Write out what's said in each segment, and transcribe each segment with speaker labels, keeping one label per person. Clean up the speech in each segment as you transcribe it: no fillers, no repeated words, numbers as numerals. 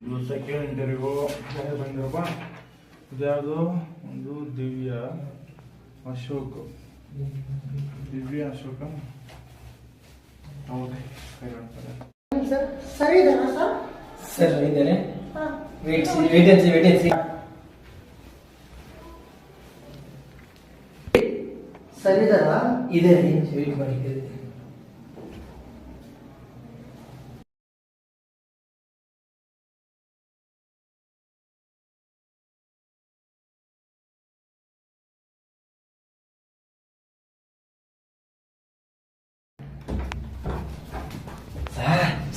Speaker 1: ಇದು second interview ಯಾರು ಬಂದಿರಪ್ಪ. ಇದ್ಯಾವುದು ಒಂದು ದಿವ್ಯ ಅಶೋಕ್ ಹೌದೇ ಕೈ ಮಾಡ್ತಾರೆ
Speaker 2: ಸರ್ ಇದಾರಾ ಸರ್?
Speaker 3: ಸರ್ ಇದ್ದಾರೆ. ವೇಟ್
Speaker 2: ಸರ್ ಇದಾರಾ?
Speaker 3: ಇದೆ ವೇಟ್ ಮಾಡಿ.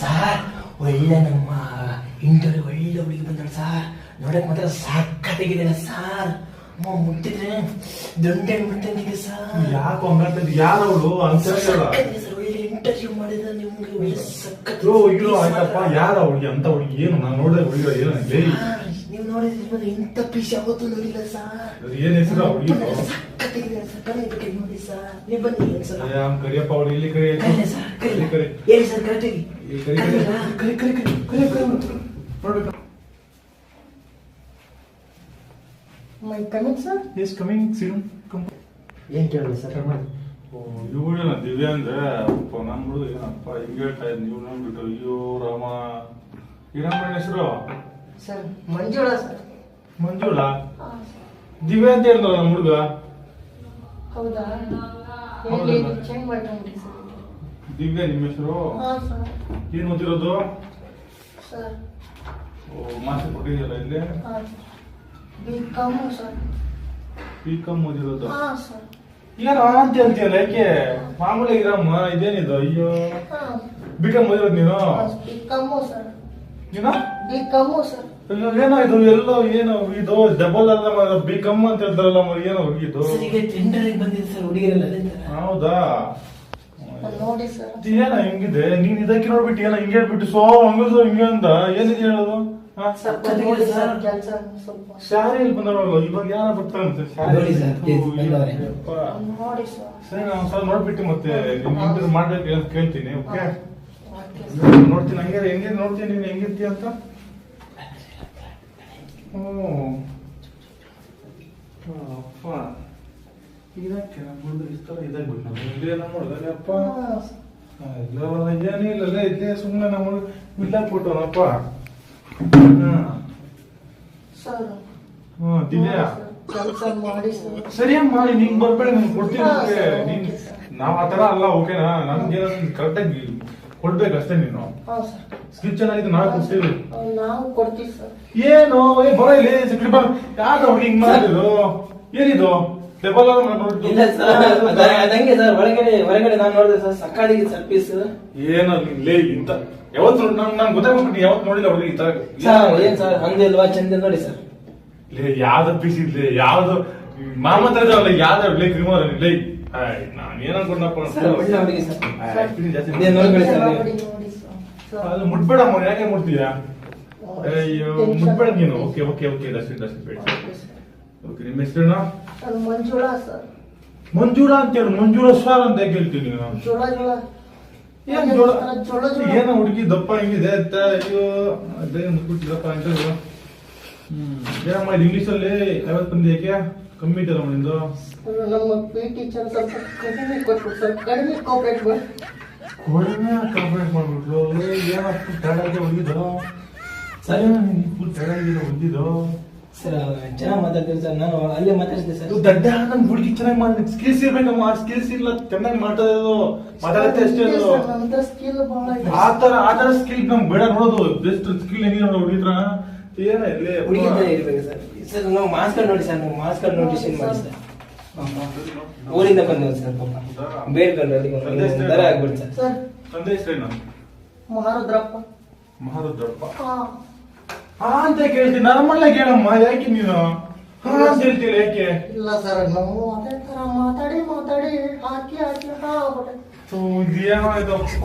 Speaker 3: ಸರ್ ಒಳ್ಳೆ ನಮ್ಮ ಇಂಟರ್ವ್ಯೂ ಒಳ್ಳೆ ಹುಡುಗಿ ಬಂದಳು ಸರ್. ನೋಡಕ್ ಮಾತ್ರ ಸಾಕತ್ತಾಗಿದೆ ಸರ್. ಮುಟ್ಟಿದ್ರೆ ದೊಡ್ಡ ಮುಟ್ಟಂಗಿದೆ ಸರ್.
Speaker 1: ಯಾಕೆ ಹಂಗಂತ ಯಾರವಳು ಅಂತ
Speaker 3: ಸರ್ ಒಳ್ಳೆ ಇಂಟರ್ವ್ಯೂ ಮಾಡಿದ ನಿಮ್ಗೆ ಒಳ್ಳೆ ಸಖತ್.
Speaker 1: ಆಯ್ತಪ್ಪ, ಯಾರ ಹುಡುಗಿ ಅಂತ ಹುಡುಗಿ ಏನು ನಾನು ನೋಡಿದ್ರೆ ಹುಡುಗಿ ಏನು
Speaker 3: ನೀವು ನೋಡಿದ್ರೆ ಇಂಥ ಪೀಸ್ ಯಾವತ್ತೂ ನೋಡಿಲ್ಲ ಸರ್.
Speaker 1: ಏನ್ ಹೆಸರು ಹುಡುಗಿ
Speaker 3: ಸಖತ್ತಾಗಿದೆ ಸರ್. ಕೈ ನೋಡಿ ಸರ್. ನೀವು ಬನ್ನಿ ಸರ್.
Speaker 1: ಕರಿಯಪ್ಪ ಅವಳು ಇಲ್ಲಿ ಕರಿ
Speaker 3: ಸರ್. ಹೇಳಿ ಸರ್ ಕರೆಕ್ಟಾಗಿ.
Speaker 1: ನೋಡ್ಬೇಕು.
Speaker 2: May I coming sir?
Speaker 1: Yes coming ಸಿಮ್
Speaker 3: ಏನ್ ಕೇಳಲ್ಲ ಸರ್?
Speaker 1: ಇವಳು ದಿವ್ಯಾ ಅಂದ್ರೆ ನಮ್ಮ ಹುಡುಗ ಏನಪ್ಪ ಹಿಂಗೆ ಹೇಳ್ತಾ ಇದ್ ನೀವು ನೋಡ್ಬಿಟ್ಟು ಅಯ್ಯೋ ರಾಮ. ಏನಮ್ಮ ಹೆಸರು?
Speaker 2: Sir Manjula sir.
Speaker 1: ಮಂಜುಳಾ? ದಿವ್ಯಾ ಅಂತ ಹೇಳಿದ್ನಲ್ಲ ನಮ್ಮ ಹುಡುಗ.
Speaker 2: ಹೌದಾ?
Speaker 1: ಹೌದಾ?
Speaker 2: ಚೇಂಜ್ ಮಾಡ್ಕೊಂಡ್ರಿ ಸರ್.
Speaker 1: ದಿವ್ಯಾ ನಿಮ್ಮ ಹೆಸರು?
Speaker 2: ಹಾಂ ಸರ್.
Speaker 1: ಏನು ಓದಿರೋದು?
Speaker 2: ಸರ್
Speaker 1: ಮಾಸ್ಟರ್ ಕೊಟ್ಟಿದೆಯಲ್ಲ ಇಲ್ಲಿ?
Speaker 2: ಹಾಂ B.Com ಸರ್.
Speaker 1: B.Com ಓದಿರೋದು?
Speaker 2: ಹಾಂ ಸರ್.
Speaker 1: ಏನೋ ಅಂತ ಹೇಳ್ತೀಯಲ್ಲ, ಯಾಕೆ ಮಾಮೂಲಿ ಇರಮ್ಮ, ಇದೇನಿದು? ಅಯ್ಯೋ
Speaker 2: ಹಾಂ
Speaker 1: B.Com ಓದಿರೋದು ನೀನು?
Speaker 2: B.Com sir.
Speaker 1: ನೀನು
Speaker 2: B.Com ಸರ್.
Speaker 1: ಏನೋ ಇದು ಎಲ್ಲೋ ಏನೋ ಇದು ಡಬಲ್ ಅಲ್ಲ B.Com ಅಂತ ಹೇಳ್ತಾರಲ್ಲ ಏನೋ ಇದು?
Speaker 3: ಸರ್ ಈಗ ಟೆಂಡರ್ ಬಂದಿದೆ ಸರ್ ಹುಡುಗಿರೆಲ್ಲ ಅದೇ ತರ.
Speaker 1: ಹೌದಾ?
Speaker 2: ನೋಡಿ ಸರ್.
Speaker 1: ಏನ ಹಿಂಗಿದೆ ನೀನ್ ಇದಕ್ಕೆ ನೋಡ್ಬಿಟ್ಟು ಏನೋ ಹಿಂಗೆ ಹೇಳ್ಬಿಟ್ಟು ಸೋ ಹಂಗದು ಹಿಂಗೆ ಅಂತ ಏನಿದೆ ಹೇಳೋದು?
Speaker 2: ಸ್ವಲ್ಪ ನೋಡಿ ಸರ್ ಕೆಲಸ ಸ್ವಲ್ಪ.
Speaker 1: ಶಾಲೆಯಲ್ಲಿ ಬಂದವಲ್ಲ ಇವಾಗ ಯಾರ ಬರ್ತಾರಂತೆ
Speaker 3: ನೋಡಿ ಸರ್, ಬಂದವ್ರೆ.
Speaker 2: ನೋಡಿ ಸರ್.
Speaker 1: ಸರಿ ನಾನು ಸ್ವಲ್ಪ ನೋಡ್ಬಿಟ್ಟು ಮತ್ತೆ ಇಂಟರ್ವ್ಯೂ ಮಾಡ್ಬೇಕು ಅಂತ ಕೇಳ್ತೀನಿ. ಓಕೆ ನೋಡ್ತೀನಿ. ಹಂಗೆ ಹೆಂಗೆ ನೋಡ್ತೀನಿ ನೀನು ಹೆಂಗಿರ್ತೀಯ ಅಂತ. ಅಪ್ಪ ಇದಕ್ಕೆ ನಮ್ಮ ಇಷ್ಟ ಇದಾಗ ಬಿಟ್ಟು ಇಲ್ಲೇ ನಮ್ಮ ಹುಡುಗನೇ ಅಪ್ಪ. ಏನಿಲ್ಲ ಇಲ್ಲೇ ಸುಮ್ಮನೆ ನಮ್ಮ ಇಲ್ಲ ಕೊಟ್ಟವನಪ್ಪ.
Speaker 2: ಸರ್
Speaker 1: ದಿವ್ಯಾ
Speaker 2: ಕೆಲಸ ಮಾಡಿ ಸರ್.
Speaker 1: ಸರಿಯಾಗಿ ಮಾಡಿ ನಿಂಗೆ ಬರ್ಬೇಡ ನಾನು ಕೊಡ್ತೀನಿ.
Speaker 2: ಹಾ,
Speaker 1: ಓಕೆ
Speaker 2: ಸರ್,
Speaker 1: ನೀನ್
Speaker 2: ಓಕೆ ಸರ್.
Speaker 1: ನಾವ್ ಆತರ ಅಲ್ಲ ಓಕೆನಾ? ನನ್ಗೆ ಕರೆಕ್ಟಾಗಿ ಕೊಡ್ಬೇಕಷ್ಟೇ. ನೀನು
Speaker 2: ಹಾಂ ಸರ್.
Speaker 1: ಸ್ಕಿಲ್ ಚೆನ್ನಾಗಿದೆ ನಾಳೆ ಕೊಡ್ತೀವಿ.
Speaker 2: ನಾವು ಕೊಡ್ತೀವಿ ಸರ್.
Speaker 1: ಏನು ಬರ ಇಲ್ಲಿ ಸೆಕ್ರೆಟರಿ ಬರ. ಯಾರು ಅವ್ರಿಗೆ ಹಿಂಗ್ ಮಾಡಿದ್ರು? ಏನಿದು ಡಬಲ್
Speaker 3: ಇಲ್ಲ ಸರ್ ಅದಂಗೆ ಸರ್. ಹೊರಗಡೆ ನಾನು ನೋಡಿದೆ ಸರ್. ಸಕ್ಕಾಡಿಗೆ sir piece.
Speaker 1: ಏನೋ ಲೇ ಇಂತ ಯಾವತ್ತು ನಾನು ಗೊತ್ತಾಗ್ಬಿಟ್ಟು ಯಾವತ್ತು ನೋಡಿಲ್ಲ ಅವ್ರಿಗೆ ಈ ತರ.
Speaker 3: ಸರ್ ಏನ್ ಸರ್ ಹಂಗಿಲ್ವಾ? ಚಂದ ನೋಡಿ ಸರ್.
Speaker 1: ಲೇ ಯಾವ್ದು ಪೀಸ್ ಇರ್ಲಿ ಯಾವ್ದು ಮಾಮತ್ರ ಇದಾವಲ್ಲ ಯಾವ್ದು ಲೇ ಕ್ರಿಮರ್ ಲೇ ನಾನು ಏನನ್ಕೊಂಡಪ್ಪ
Speaker 3: ಸರ್ ಒಳ್ಳೆ ಹುಡುಗಿ ಸರ್.
Speaker 1: ಜಾಸ್ತಿ
Speaker 3: ಇದೇ ನೋಡ್ಬೇಡಿ ಸರ್ ನೀವು.
Speaker 2: ನೋಡಿ ನೋಡಿ ಸರ್.
Speaker 1: ಅದು ಮುಟ್ಬೇಡಮ್ಮ. ಯಾಕೆ ಮುಟ್ತೀಯಾ? ಅಯ್ಯೋ ಮುಟ್ಬೇಡ ನೀನು. ಓಕೆ ಓಕೆ ಓಕೆ ದರ್ಶನ್ ಬೇಡ.
Speaker 2: Okay sir.
Speaker 1: ಓಕೆ ನಿಮ್ಮ ಹೆಸರೇನು?
Speaker 2: Sir Manjula sir.
Speaker 1: ಮಂಜುಳಾ ಅಂತ ಹೇಳು. ಮಂಜುಳಾ ಸರ್ ಅಂತ ಹೇಳ್ತೀನಿ ನಾನು.
Speaker 2: ಜೋಳ ಜೋಳ
Speaker 1: ಏನ್ ಜೋಳ?
Speaker 2: ಜೋಳ ಜೋಳ.
Speaker 1: ಏನೋ ಹುಡುಗಿ ದಪ್ಪ ಹಿಂಗಿದೆ ಅಂತ. ಅಯ್ಯೋ ಅದೇ ಮುಟ್ಬಿಟ್ಟಿದಪ್ಪ ಅಂತ. ಏನಮ್ಮ ಇದು ಇಂಗ್ಲೀಷಲ್ಲಿ ಯಾವತ್ತು ಬಂದು ಯಾಕೆ ಕಮ್ಮಿ ಇದೆಯಲ್ಲ ನಿಂದು?
Speaker 2: ನಮ್ಮ ಪಿ ಟೀಚರ್ ಸ್ವಲ್ಪ ಕಡಿಮೆ ಕೊಟ್ಬಿಟ್ಟು ಸರ್. ಕಡಿಮೆ ಕೋಪರೇಟ್ ಮಾಡಿ
Speaker 1: ಕಡಿಮೆ ಕಂಪ್ಲೇಂಟ್ ಮಾಡ್ಬಿಟ್ಲು. ಏನಪ್ಪ ತಡಾಗಿ ಹೊಂದಿದ್ದು
Speaker 3: ಸರ್
Speaker 1: ಫುಲ್ ತಡಾಗಿ ಹೊಂದಿದ್ದು.
Speaker 3: ಸರ್ ಚೆನ್ನಾಗಿ ಮಾತಾಡ್ತೀವಿ ಸರ್. ನಾನು ಅಲ್ಲೇ ಮಾತಾಡ್ತೀನಿ ಸರ್.
Speaker 1: ದಡ್ಡ ನನ್ ಹುಡುಗಿ ಚೆನ್ನಾಗಿ ಮಾಡಿ ಸ್ಕಿಲ್ಸ್ ಇರ್ಬೇಕಮ್ಮ. ಸ್ಕಿಲ್ಸ್ ಇಲ್ಲ ಚೆನ್ನಾಗಿ ಮಾತಾಡೋದು ಮಾತಾಡತ್ತೆ ಅಷ್ಟೇ. ಅದು
Speaker 2: ನಂತರ ಸ್ಕಿಲ್ ಬಹಳ ಇದೆ.
Speaker 1: ಆತರ ಸ್ಕಿಲ್ ನಮ್ಗೆ ಬೇಡ ನೋಡೋದು. ಬೆಸ್ಟ್ ಸ್ಕಿಲ್ ಹೆಂಗಿದೆ ನೋಡೋ ಹುಡುಗಿದ್ರ ಏನ ಇಲ್ಲಿ
Speaker 3: ಹುಡುಗಿ ತರ ಇರ್ಬೇಕು ಸರ್. ಸರ್ ನಾವು ಮಾಸ್ಕ್ ನೋಡಿ ಸರ್. ನಾವು ಮಾಸ್ಕ್ ನೋಟಿಷನ್ ಮಾಡಿ ಸರ್. ಊರಿಂದ ಬಂದವರು ಸರ್. ಪಾಪ ಬೇಡ್ಕೊಂಡು ಅದಕ್ಕೆ ದರ ಆಗ್ಬಿಡ್ತು ಸರ್.
Speaker 2: ಸರ್
Speaker 1: ತಂದೆ ಹೆಸರೇನು?
Speaker 2: ಮಹಾರುದ್ರಪ್ಪ.
Speaker 1: ಮಹಾರುದ್ರಪ್ಪ.
Speaker 2: ಹಾಂ
Speaker 1: ಅಂತ ಕೇಳ್ತೀನಿ. ನಮ್ಮಲ್ಲ ಕೇಳಮ್ಮ. ಯಾಕೆ ನೀನು ಅಂತ ಹೇಳ್ತೀರಿ? ಯಾಕೆ?
Speaker 2: ಇಲ್ಲ ಸರ್ ನಾವು ಅದೇ ತರ ಮಾತಾಡಿ ಮಾತಾಡಿ ಹಾಕಿ ಹಾಕಿ ಹಾಕ್ಬಿಟ್ಟೆ.
Speaker 1: ಇದೇನಾಯ್ತಪ್ಪ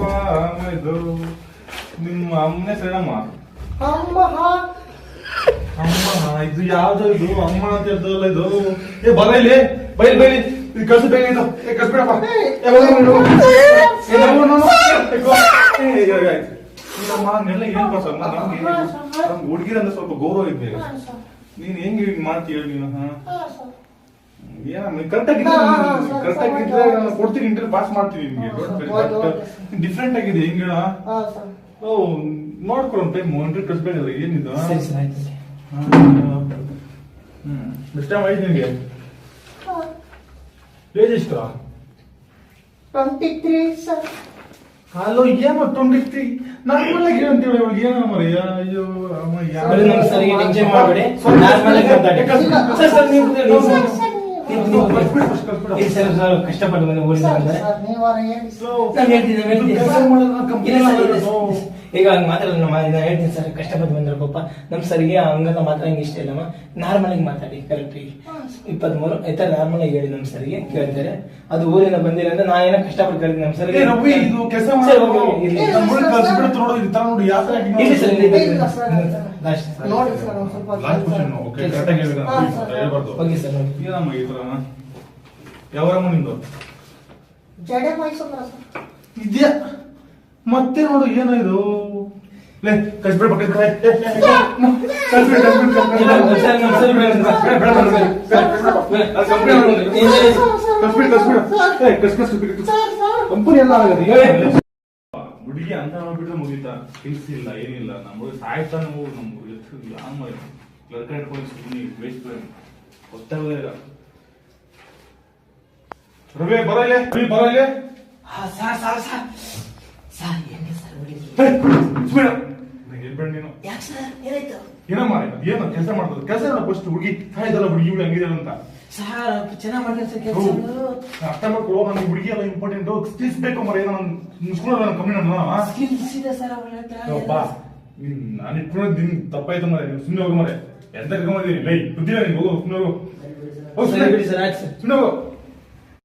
Speaker 1: ಇದು? ನಿಮ್ಮ ಅಮ್ಮನೇ ಸರಿನಮ್ಮ?
Speaker 2: ಅಮ್ಮ
Speaker 1: ಅಮ್ಮ ಇದು ಯಾವ್ದು ಇದು ಅಮ್ಮ ಅಂತ ಹೇಳ್ತದಲ್ಲ ಇದು? ಏ ಬರ ಇಲ್ಲಿ ಬೈಲ್ ಬೈಲಿ ಕಳ್ಸು ಬೇಗ ಇದು ಕಳ್ಸ್ಬಿಡಪ್ಪ. ಹಂಗೆಲ್ಲ ಹೇಳ್ಕೊ ಸರ್ ನಮ್ಗೆ
Speaker 2: ಹಾ, ಸರ್.
Speaker 1: ನಮ್ಗೆ ಹುಡುಗಿರಂದ್ರೆ ಸ್ವಲ್ಪ ಗೌರವ ಇದೆ
Speaker 2: ಹಾ ಸರ್
Speaker 1: ನೀನ್ ಹೆಂಗ್ ಹಿಂಗ್ ಮಾಡ್ತೀಯ ಹೇಳಿ ನೀನು ಹಾ
Speaker 2: ಹಾ ಸರ್
Speaker 1: ಕರೆಕ್ಟ್
Speaker 2: ಹಾ, ಹಾ, ಸರ್,
Speaker 1: ಕರೆಕ್ಟ್
Speaker 2: ಸರ್,
Speaker 1: ಆಗಿದ್ರೆ
Speaker 2: ಓಕೆ,
Speaker 1: ನಾನು
Speaker 2: ಓಕೆ.
Speaker 1: ಕೊಡ್ತೀನಿ ಇಂಟರ್ವ್ಯೂ ಪಾಸ್ ಮಾಡ್ತೀನಿ ನಿಮ್ಗೆ
Speaker 2: ಹಾ, ಸರ್, ಓಕೆ, ಓಕೆ.
Speaker 1: ಡಿಫ್ರೆಂಟ್ ಆಗಿದೆ ಹೆಂಗ್ ಹೇಳ
Speaker 2: ಹಾ ಸರ್
Speaker 1: ಓ ನೋಡ್ಕೊಳ ಟೈಮ್ ಇಂಟರ್ವ್ಯೂ ಕಳಿಸ್ಬೇಕಲ್ಲ ಏನಿದು
Speaker 3: ಸರಿ ಸರ್ ಆಯ್ತು ಸರ್.
Speaker 1: ಎಷ್ಟು ಟೈಮ್ ಆಯ್ತು ನಿನ್ಗೆ ಏಜ್ ಎಷ್ಟು
Speaker 2: 23 ಸರ್
Speaker 1: ಹಲೋ ಏನೋ 23 ನಾರ್ಮಲ್ ಆಗಿ ಅಂತೀವಿ ಇವಾಗ ಏನೋ ಮರಯ್ಯ ಅಯ್ಯೋ ಅಮ್ಮ
Speaker 3: ಬರೀ ನಮ್ಮ ಸರ್ಗೆ ಟೆನ್ಷನ್ ಮಾಡಬೇಡಿ ನಾರ್ಮಲ್ ಆಗಿ ಮಾತಾಡಿ ಸರ್ ಸರ್ ನೀವು ಇಲ್ಲ ಸರ್ ಸರ್ ಕಷ್ಟಪಟ್ಟು ಬಂದು ಊರಿಂದ ಬಂದರೆ
Speaker 2: ಸರ್ ನೀವಾರ ಹೇಳಿ
Speaker 3: ನಾನು ಹೇಳ್ತೀನಿ ನಾನು ಹೇಳ್ತೀನಿ
Speaker 1: ಕೆಲಸ ಮಾಡೋದನ್ನ ಕಂಪ್ನಿ
Speaker 3: ಇಲ್ಲ ಸರ್, ಇಲ್ಲ ಸರ್. ಈಗ ಹಂಗೆ ಮಾತಾಡೋದು ನಾನು ಹೇಳ್ತೀನಿ ಸರ್ ಕಷ್ಟಪಟ್ಟು ಬಂದ್ರೆ ಪಾಪ ನಮ್ಮ ಸರ್ಗೆ ಹಂಗಂತ ಮಾತಾಡಂಗೆ ಇಷ್ಟ ಇಲ್ಲಮ್ಮ ನಾರ್ಮಲ್ ಆಗಿ ಮಾತಾಡಿ ಕರೆಕ್ಟಾಗಿ 23 ಈ ಥರ ನಾರ್ಮಲ್ ಆಗಿ ಹೇಳಿ ನಮ್ಮ ಸರ್ಗೆ ಕೇಳ್ತಾರೆ ಅದು ಊರಿಂದ ಬಂದಿಲ್ಲ ಅಂದ್ರೆ ನಾ ಏನೋ ಕಷ್ಟಪಟ್ಟು ಕರೀತೀನಿ ನಮ್ಮ ಸರ್ಗೆ
Speaker 1: ರವಿ ಇದು ಕೆಲಸ
Speaker 3: ಸರ್, ಓಕೆ, ಓಕೆ, ಇರ್ಲಿ.
Speaker 1: ಕಳ್ಸಿಬಿಡುತ್ತೆ ನೋಡು ಈ ತರ ನೋಡಿ ಯಾವ ತರ
Speaker 3: ಇಲ್ಲ ಸರ್ ಇಲ್ಲ
Speaker 2: ಇಲ್ಲ ಸರ್
Speaker 3: ಲಾಸ್ಟ್
Speaker 2: ನೋಡಿ ಸರ್ ಒಂದು ಸ್ವಲ್ಪ
Speaker 1: ಲಾಸ್ಟ್ ಕ್ವಶನ್ ಓಕೆ ಕರೆಕ್ಟ್ ಆಗಿ ಹೇಳ್ಬಾರ್ದು
Speaker 3: ಓಕೆ ಸರ್ ನೋಡಿ
Speaker 1: ಏನಮ್ಮ ಈ ತರ ಯಾವರಮ್ಮ ನಿಂದು
Speaker 2: ಜಡೆ ಮೈಸೂರ ಸರ್
Speaker 1: ಇದ್ಯಾ ಮತ್ತೆ ನೋಡು ಏನೋ ಇದು ಲೇ ಕಳ್ಸ್ಬಿಡ ಕಂಪನಿ ಎಲ್ಲ ಹುಡುಗಿ ಅಂತ ನೋಡ್ಬಿಟ್ರೆ ಮುಗೀತಾ ಕೆಲ್ಸ ಇಲ್ಲ ಏನಿಲ್ಲ ನಮ್ಮ ಸಾಯ್ತಾ ನಾವು ನಮ್ಮ ಲರ್ಕ ಇಟ್ಕೊಂಡು ಸುಮ್ಮನೆ ವೇಸ್ಟ್ ಗೊತ್ತಾಗಲ್ಲ ಇಲ್ಲ ರವಿ ಬರಲ್ಲ ರವಿ ಬರಲ್ಲ
Speaker 3: ಸರ್ ಸರ್ ಸರ್ ಸರ್ ಹೆಂಗೆ ಸರ್
Speaker 1: ಹೇಳ್ಬೇಡ ನೀನು
Speaker 3: ಯಾಕೆ ಸರ್ ಏನಾಯ್ತು
Speaker 1: ಏನಮ್ಮ ಏನು ಕೆಲಸ ಮಾಡ್ತದ ಕೆಲಸ ಫಸ್ಟ್ ಹುಡುಗಿ ಸಾಯ್ದಲ್ಲ ಹುಡುಗಿ ಹುಡುಗಿ ಹಂಗಿದೆ ಅಂತ
Speaker 3: ಸರ್ ಚೆನ್ನಾಗಿ ಮಾಡ್ತೀನಿ ಸರ್ ಕೆಲಸ
Speaker 1: ಅರ್ಥ ಮಾಡ್ಕೊಳ್ಳೋ ನನಗೆ ಹುಡುಗಿ ಎಲ್ಲ ಇಂಪಾರ್ಟೆಂಟ್ ಸ್ಕಿಲ್ಸ್ ಬೇಕು ಮರ ಏನೋ ಸ್ಕೂಲ್ ನಾನು ಕಮ್ಮಿ
Speaker 3: ಸ್ಕಿಲ್ಸ್ ಇದೆ ಸರ್ ಅವಳ ಹತ್ರ
Speaker 1: ನಾನು ಇಟ್ಕೊಳ್ಳೋದು ನಿನ್ ತಪ್ಪಾಯ್ತು ಮರೆ ನೀವು ಸುಮ್ಮನೆ ಹೋಗು ಮರೆ ಎಂತ ಕರ್ಕೊಂಡಿದ್ದೀನಿ ಲೈ ಬುದ್ಧಿಲ್ಲ ನಿಂಗೆ ಹೋಗು ಸುಮ್ಮನೆ ಹೋಗು
Speaker 3: ಸರಿ ಬಿಡಿ ಸರ್ ಆಯ್ತು ಸರ್
Speaker 1: ಸುಮ್ಮನೆ ಹೋಗು